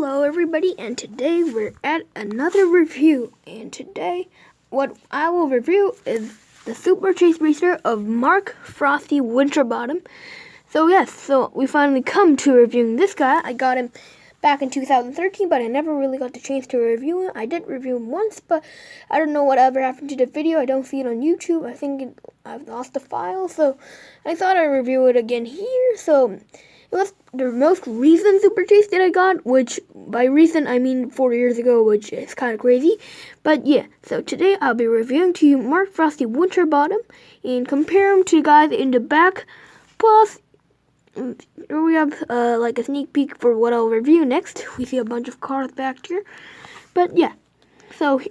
Hello everybody, and today we're at another review, and today what I will review is the Superchase racer of Mark Frosty Winterbottom. So we finally come to reviewing this guy. I got him back in 2013, but I never really got the chance to review him. I did review him once, but I don't know whatever happened to the video. I don't see it on YouTube. I think I've lost the file, so I thought I'd review it again here. So it was the most recent Superchase that I got, which by recent I mean 4 years ago, which is kind of crazy. But yeah, so today I'll be reviewing to you Mark Frosty Winterbottom and compare him to guys in the back. Plus, here we have like a sneak peek for what I'll review next. We see a bunch of cars back here. But yeah, so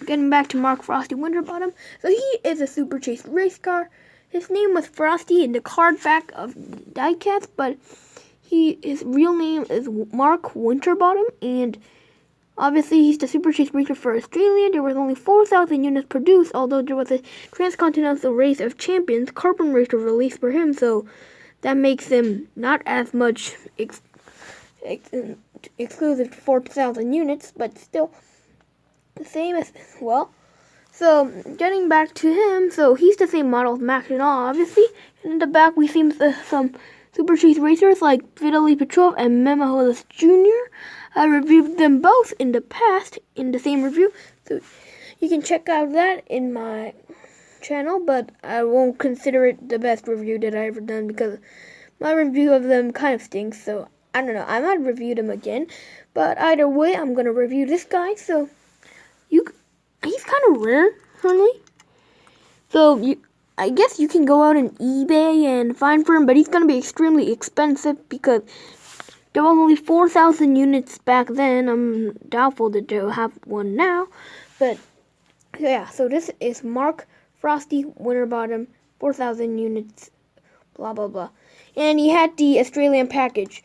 getting back to Mark Frosty Winterbottom. So he is a Superchase race car. His name was Frosty in the card back of diecast, but his real name is Mark Winterbottom, and obviously he's the Superchase racer for Australia. There was only 4,000 units produced, although there was a Transcontinental Race of Champions carbon racer released for him, so that makes him not as much exclusive to 4,000 units, but still the same as well. So, getting back to him, so he's the same model as Max and all, obviously. And in the back, we see some Superchase racers like Vitaly Petrov and Memaholis Jr. I reviewed them both in the past in the same review, so you can check out that in my channel, but I won't consider it the best review that I ever done because my review of them kind of stinks, so I don't know. I might review them again, but either way, I'm going to review this guy, so he's kind of rare, currently. So, I guess you can go out on eBay and find for him, but he's going to be extremely expensive because there were only 4,000 units back then. I'm doubtful that they'll have one now. But, yeah, so this is Mark Frosty Winterbottom, 4,000 units, blah, blah, blah. And he had the Australian package.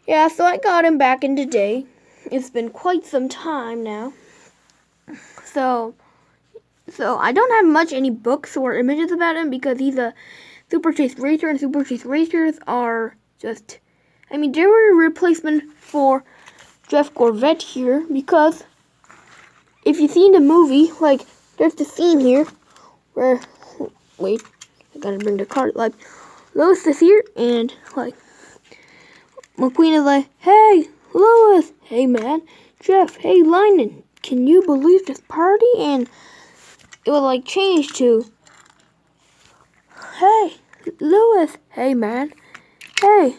Yeah, so I got him back in the day. It's been quite some time now. So I don't have any books or images about him because he's a Superchase racer, and Superchase racers are just, they were a replacement for Jeff Gorvette here, because if you see in the movie, like, there's the scene here where, wait, I gotta bring the card, like, Lois is here, and, like, McQueen is like, hey, Lois, hey, man, Jeff, hey, Lyndon, can you believe this party? And it would like change to, hey, Lewis, hey, man, hey.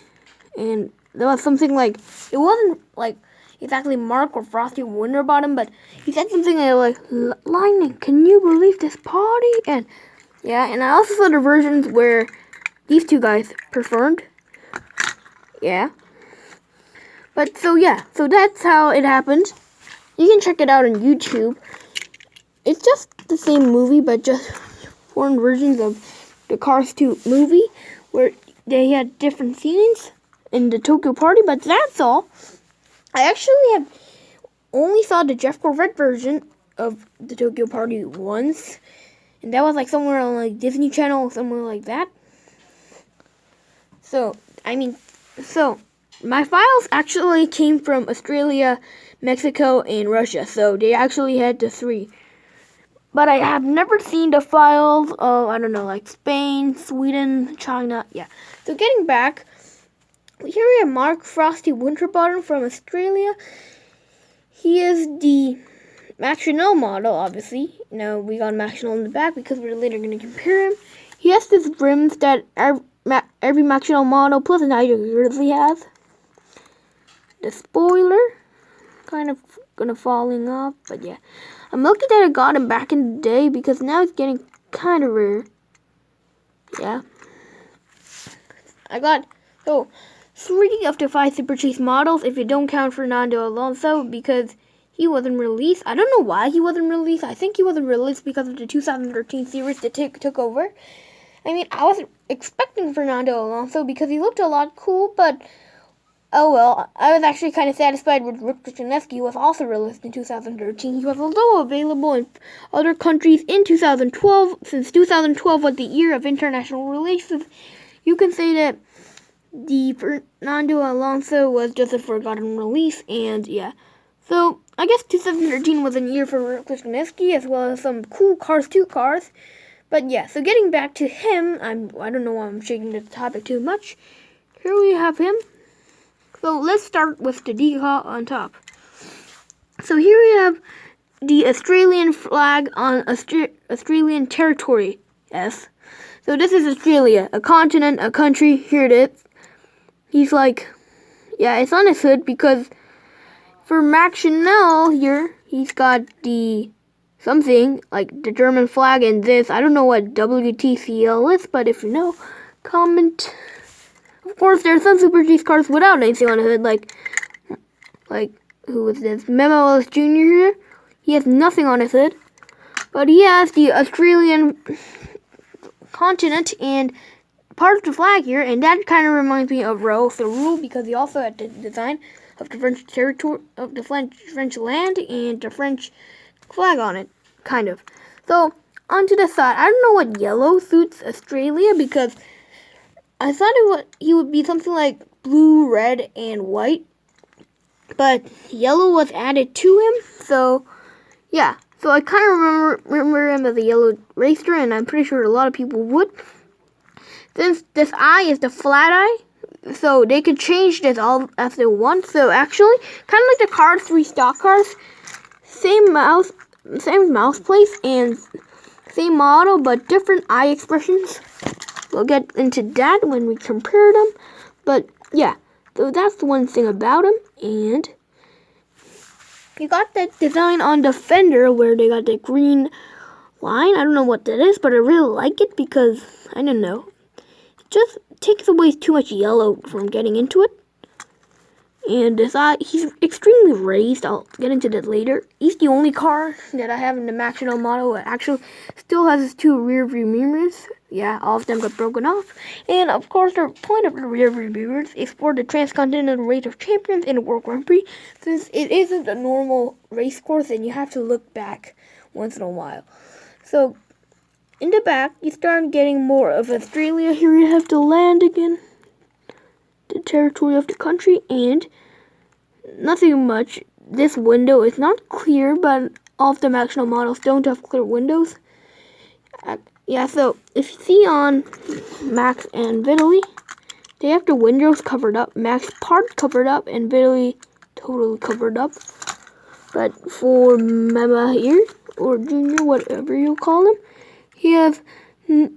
And there was something like, it wasn't like exactly Mark or Frosty Winterbottom, but he said something like, Lightning, can you believe this party? And yeah, and I also saw the versions where these two guys performed. Yeah. But so yeah, so that's how it happened. You can check it out on YouTube. It's just the same movie, but just foreign versions of the Cars 2 movie, where they had different scenes in the Tokyo Party, but that's all. I actually have only saw the Jeff Gorvette version of the Tokyo Party once, and that was like somewhere on like Disney Channel or somewhere like that. So, my files actually came from Australia, Mexico, and Russia, so they actually had the three. But I have never seen the files of, I don't know, like Spain, Sweden, China, yeah. So getting back, here we have Mark Frosty Winterbottom from Australia. He is the Max Chanel model, obviously. Now, we got Max Chanel in the back because we're later going to compare him. He has these rims that every Max Chanel model plus an usually has. The spoiler, kind of gonna falling off, but yeah. I'm lucky that I got him back in the day because now it's getting kind of rare. Yeah. I got, 3 of the 5 Superchase models if you don't count Fernando Alonso because he wasn't released. I don't know why he wasn't released. I think he wasn't released because of the 2013 series that took over. I was expecting Fernando Alonso because he looked a lot cool, but oh well, I was actually kind of satisfied with Rick Krasnowski, who was also released in 2013. He was also available in other countries in 2012. Since 2012 was the year of international relations, you can say that the Fernando Alonso was just a forgotten release, and yeah. So I guess 2013 was a year for Krasniewski as well as some cool Cars 2 cars. But yeah, so getting back to him, I don't know why I'm shaking the topic too much. Here we have him. So let's start with the decal on top. So here we have the Australian flag on Australian territory. Yes. So this is Australia, a continent, a country. Here it is. He's like, yeah, it's on his hood because for Max Chanel here, he's got the something like the German flag and this. I don't know what WTCL is, but if you know, comment. Of course, there's some Superchase cars without anything on the hood, like who is this? Memo Ellis Jr. here. He has nothing on his hood, but he has the Australian continent and part of the flag here, and that kind of reminds me of Raoul Rule because he also had the design of the French territory, of the French land, and the French flag on it, kind of. So onto the side, I don't know what yellow suits Australia because I thought he would be something like blue, red, and white, but yellow was added to him. So yeah, so I kind of remember him as a yellow racer, and I'm pretty sure a lot of people would. Since this eye is the flat eye, so they could change this all as they want. So actually, kind of like the Cars 3 stock cars, same mouse place and same model, but different eye expressions. We'll get into that when we compare them. But yeah, so that's one thing about him. And you got that design on the fender where they got the green line. I don't know what that is, but I really like it because, I don't know, just takes away too much yellow from getting into it. And this he's extremely raised. I'll get into that later. He's the only car that I have in the Max Chanel model that actually still has his 2 rear view mirrors. Yeah, all of them got broken off. And of course, the point of the rear view mirrors is for the Transcontinental Race of Champions in the World Grand Prix. Since it isn't a normal race course, and you have to look back once in a while. So in the back, you start getting more of Australia. Here you have the land again, the territory of the country, and nothing much. This window is not clear, but all of the Max Chanel models don't have clear windows. Yeah, so if you see on Max and Vitaly, they have the windows covered up. Max part covered up, and Vitaly totally covered up. But for Mema here, or Junior, whatever you call him, he has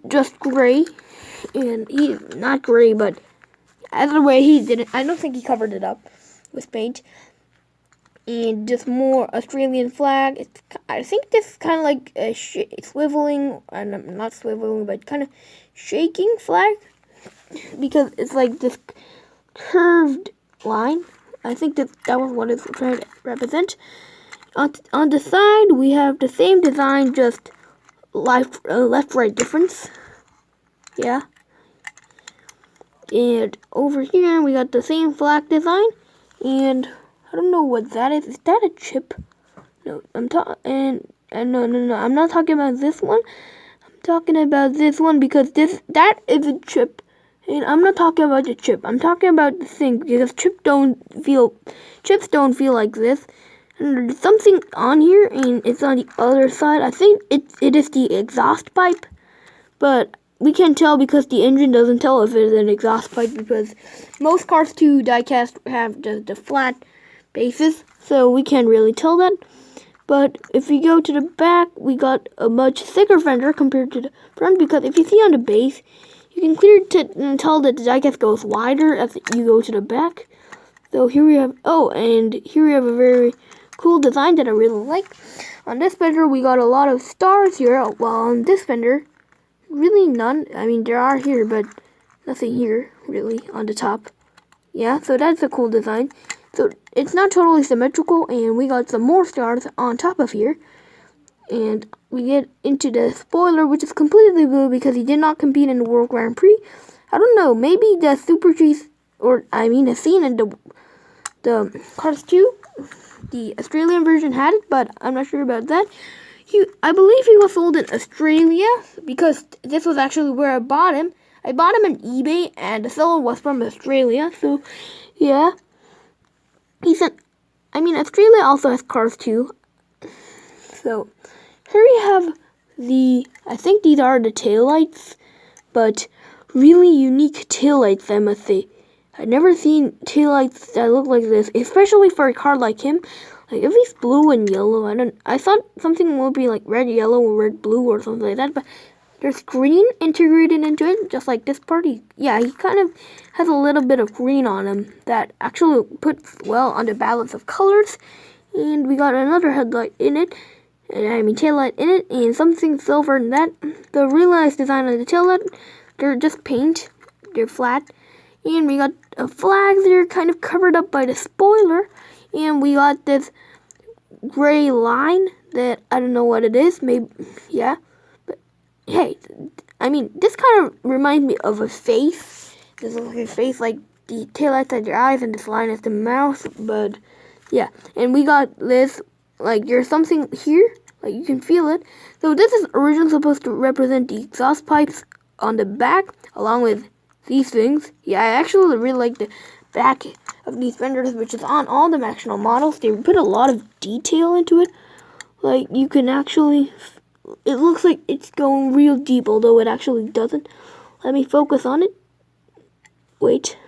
just gray, and he's not gray, but either way, he didn't. I don't think he covered it up with paint. And just more Australian flag. I think this is kind of like a swiveling, and not swiveling, but kind of shaking flag, because it's like this curved line. I think that was what it's trying to represent. On the side, we have the same design, just left-right difference. Yeah. And over here, we got the same flag design, and I don't know what that is. Is that a chip? No, I'm no, I'm not talking about this one. I'm talking about this one because that is a chip, and I'm not talking about the chip. I'm talking about the thing because chips don't feel like this. And there's something on here, and it's on the other side. I think it is the exhaust pipe, but we can't tell because the engine doesn't tell if it is an exhaust pipe because most Cars 2 diecast have the flat bases, so we can't really tell that. But if we go to the back, we got a much thicker fender compared to the front because if you see on the base, you can clearly tell that the diecast goes wider as you go to the back. So here we have, here we have a very cool design that I really like. On this fender, we got a lot of stars here, while on this fender, really none. I mean, there are here, but nothing here, really, on the top. Yeah, so that's a cool design. So it's not totally symmetrical, and we got some more stars on top of here. And we get into the spoiler, which is completely blue because he did not compete in the World Grand Prix. I don't know, maybe the Superchase, the scene in the Cars 2, the Australian version had it, but I'm not sure about that. I believe he was sold in Australia because this was actually where I bought him. I bought him on eBay, and the seller was from Australia. So, yeah, Australia also has cars too. So, here we have I think these are the taillights, but really unique taillights, I must say. I've never seen taillights that look like this, especially for a car like him. Like, at least blue and yellow. I thought something would be like red, yellow, or red, blue, or something like that, but there's green integrated into it, just like this part. He kind of has a little bit of green on him that actually puts well on the balance of colors. And we got another headlight in it, taillight in it, and something silver in that. The realized design of the taillight, they're just paint. They're flat. And we got a flag there kind of covered up by the spoiler. And we got this gray line that I don't know what it is. Maybe, yeah. But, hey, this kind of reminds me of a face. This looks like a face, like the taillights at your eyes, and this line is the mouth. But, yeah. And we got this, like, there's something here. Like, you can feel it. So this is originally supposed to represent the exhaust pipes on the back, along with these things. Yeah, I actually really like the back of these fenders, which is on all the Maximo models. They put a lot of detail into it. Like, you can actually, it looks like it's going real deep, although it actually doesn't. Let me focus on it. Wait.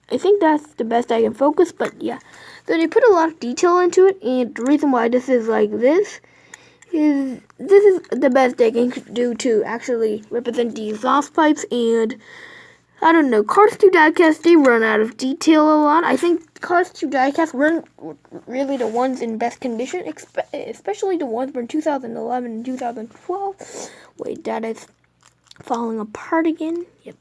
I think that's the best I can focus, but yeah. So they put a lot of detail into it, and the reason why this is like this is the best they can do to actually represent the exhaust pipes. And I don't know, Cars 2 diecast, they run out of detail a lot. I think Cars 2 diecast weren't really the ones in best condition, especially the ones from 2011 and 2012. Wait, that is falling apart again. Yep.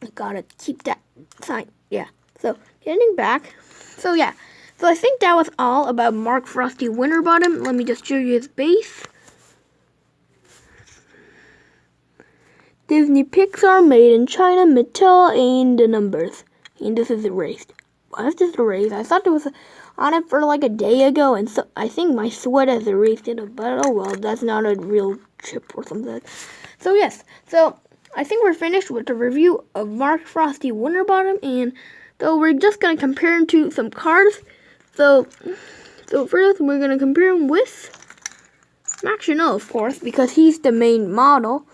I gotta keep that sign. Yeah. So, getting back. So, yeah. So, I think that was all about Mark Frosty Winterbottom. Let me just show you his base. Disney-Pixar, made in China, Mattel, and the numbers. And this is erased. Why is this erased? I thought it was on it for like a day ago, and so I think my sweat has erased it, but oh well, that's not a real chip or something. So, yes. So, I think we're finished with the review of Mark Frosty Winterbottom, and so we're just going to compare him to some cars. So first we're going to compare him with Max Chanel, of course, because he's the main model.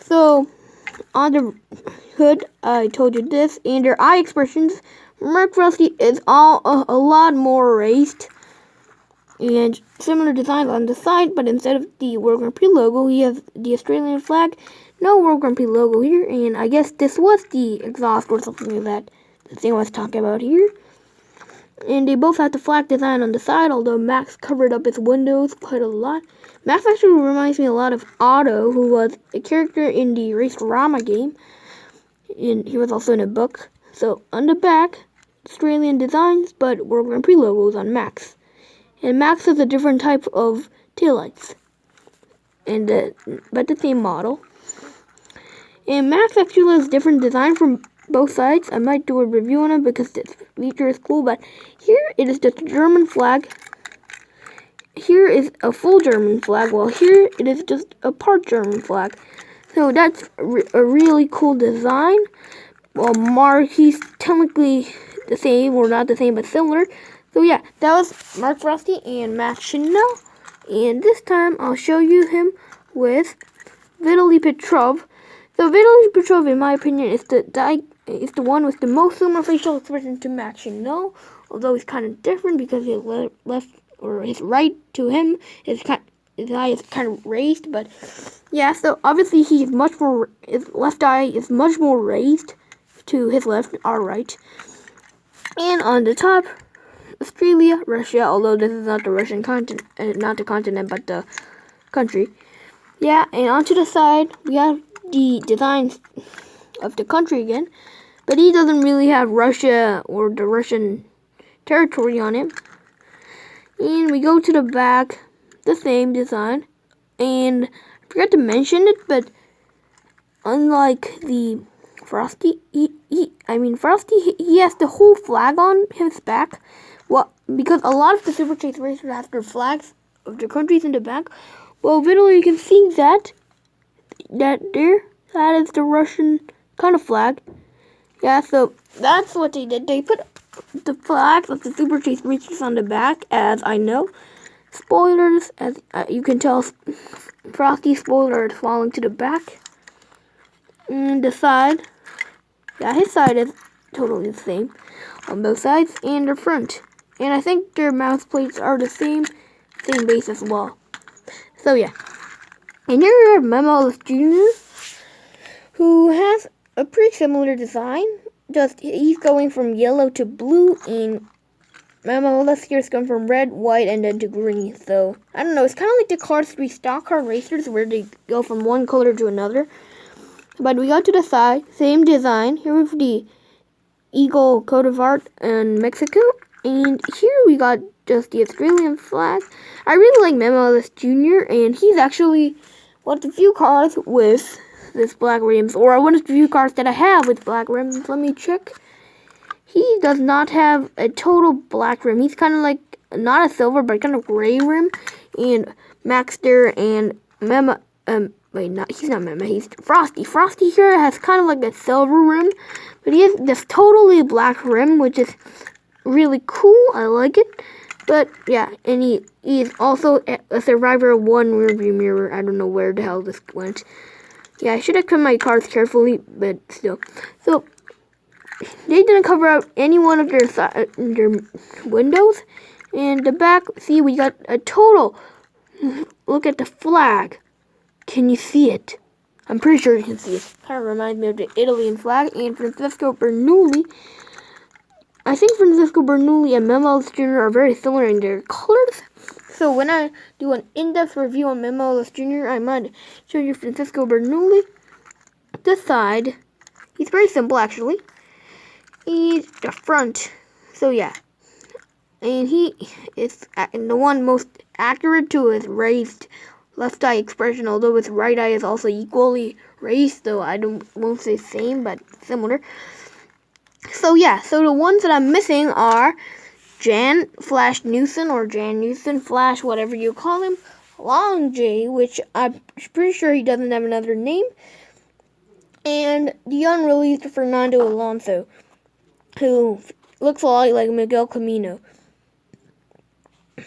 So, on the hood, I told you this, and their eye expressions, Mark Frosty is a lot more raised, and similar designs on the side, but instead of the World Grand Prix logo, he has the Australian flag. No World Grand Prix logo here, and I guess this was the exhaust or something like that the thing I was talking about here. And they both have the flag design on the side, although Max covered up his windows quite a lot. Max actually reminds me a lot of Otto, who was a character in the Race-Rama game, and he was also in a book. So, on the back, Australian designs, but World Grand Prix logos on Max. And Max has a different type of taillights, but the same model. And Max actually has different design from both sides. I might do a review on it because this feature is cool, but here it is just a German flag. Here is a full German flag, while here it is just a part German flag. So that's a really cool design. Well, Mark, he's technically the same, or not the same, but similar. So yeah, that was Mark Frosty and Max Chanel. And this time I'll show you him with Vitaly Petrov. So Vitaly Petrov, in my opinion, is the one with the most similar facial expression to Max Chanel, although he's kind of different because his left or his right to him his eye is kind of raised. But yeah, so obviously his left eye is much more raised to his left, our right. And on the top, Australia, Russia, although this is not the Russian continent, not the continent, but the country. Yeah, and onto the side, we have the designs of the country again, but he doesn't really have Russia or the Russian territory on him. And we go to the back, the same design, and I forgot to mention it, but unlike the Frosty, Frosty has the whole flag on his back. Well, because a lot of the Superchase racers have their flags of their countries in the back, Well, visually you can see that there. That is the Russian kind of flag. Yeah, so that's what they did. They put the flags of the Superchase reaches on the back, as I know. Spoilers, as you can tell, Frosty spoiler is falling to the back. And the side, yeah, his side is totally the same on both sides, and the front. And I think their mouth plates are the same base as well. So yeah. And here we have Memo Jr., who has a pretty similar design. Just he's going from yellow to blue, and Memo here is going from red, white, and then to green. So I don't know. It's kind of like the Cars 3 stock car racers, where they go from one color to another. But we got to the side, same design. Here with the Eagle coat of art in Mexico, and here we got just the Australian flag. I really like Memo Jr., and he's actually one of the few cars with this black rims, or one of the few cars that I have with black rims. Let me check. He does not have a total black rim. He's kind of like not a silver, but kind of gray rim. And Maxter and Memo, he's not Memo, he's Frosty. Frosty here has kind of like a silver rim, but he has this totally black rim, which is really cool. I like it. But yeah, and he is also a survivor of one rearview mirror. I don't know where the hell this went. Yeah, I should have cut my cards carefully, but still. So they didn't cover out any one of their windows. And the back, see, we got a total. Look at the flag. Can you see it? I'm pretty sure you can see it. Kind of reminds me of the Italian flag. And Francesco Bernoulli. I think Francesco Bernoulli and Memo Jr. are very similar in their colors. So when I do an in-depth review on Memo Jr., I might show you Francesco Bernoulli. This side, he's very simple actually. He's the front. So yeah. And he is the one most accurate to his raised left eye expression, although his right eye is also equally raised, though I won't say same, but similar. So yeah, so the ones that I'm missing are Jan Flash Newson, or Jan Newson Flash, whatever you call him, Long J, which I'm pretty sure he doesn't have another name, and the unreleased Fernando Alonso, who looks a lot like Miguel Camino.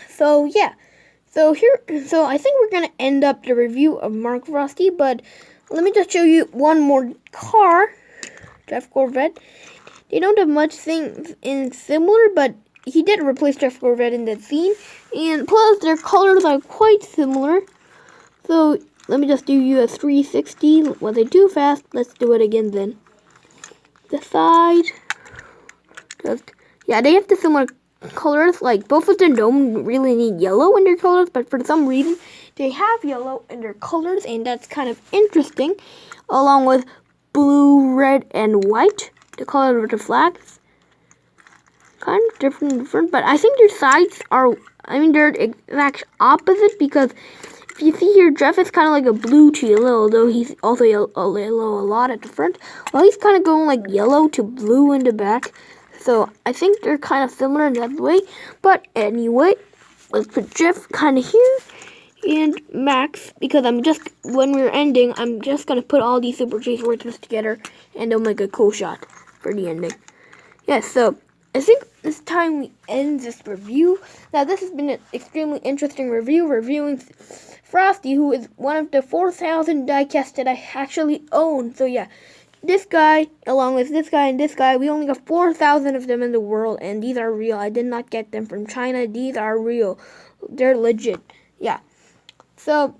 So yeah, so I think we're gonna end up the review of Mark Frosty, but let me just show you one more car, Jeff Corvette. They don't have much things in similar, but he did replace Jeff Corvette in that scene, and plus their colors are quite similar. So let me just do you a 360. Was it too fast? Let's do it again then. The side, yeah, they have the similar colors. Like both of them don't really need yellow in their colors, but for some reason they have yellow in their colors, and that's kind of interesting. Along with blue, red, and white, the color of the flags. Kind of different, but I think their sides are, they're exact opposite, because if you see here, Jeff is kind of like a blue to yellow, although he's also yellow a lot at the front. Well, he's kind of going like yellow to blue in the back. So I think they're kind of similar in that way. But anyway, let's put Jeff kind of here, and Max, because when we're ending, I'm just going to put all these Superchase races together, and they'll make a cool shot for the ending. Yes, so I think it's time we end this review. Now, this has been an extremely interesting review, reviewing Frosty, who is one of the 4,000 diecasts that I actually own. So yeah, this guy, along with this guy and this guy, we only got 4,000 of them in the world, and these are real. I did not get them from China. These are real. They're legit. Yeah. So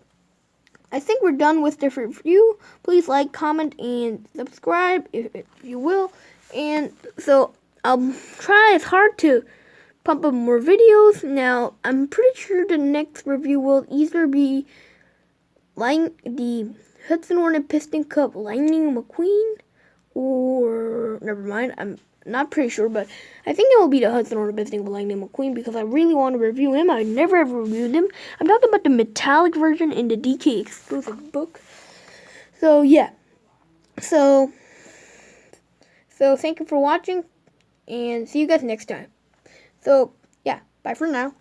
I think we're done with this review. Please like, comment, and subscribe if you will. And so I'll try as hard to pump up more videos. Now, I'm pretty sure the next review will either be the Hudson Hornet Piston Cup Lightning McQueen, or never mind, I'm not pretty sure, but I think it will be the Hudson Hornet Piston Cup Lightning McQueen, because I really want to review him. I never ever reviewed him. I'm talking about the metallic version in the DK exclusive book. So yeah, so thank you for watching, and see you guys next time. So yeah, bye for now.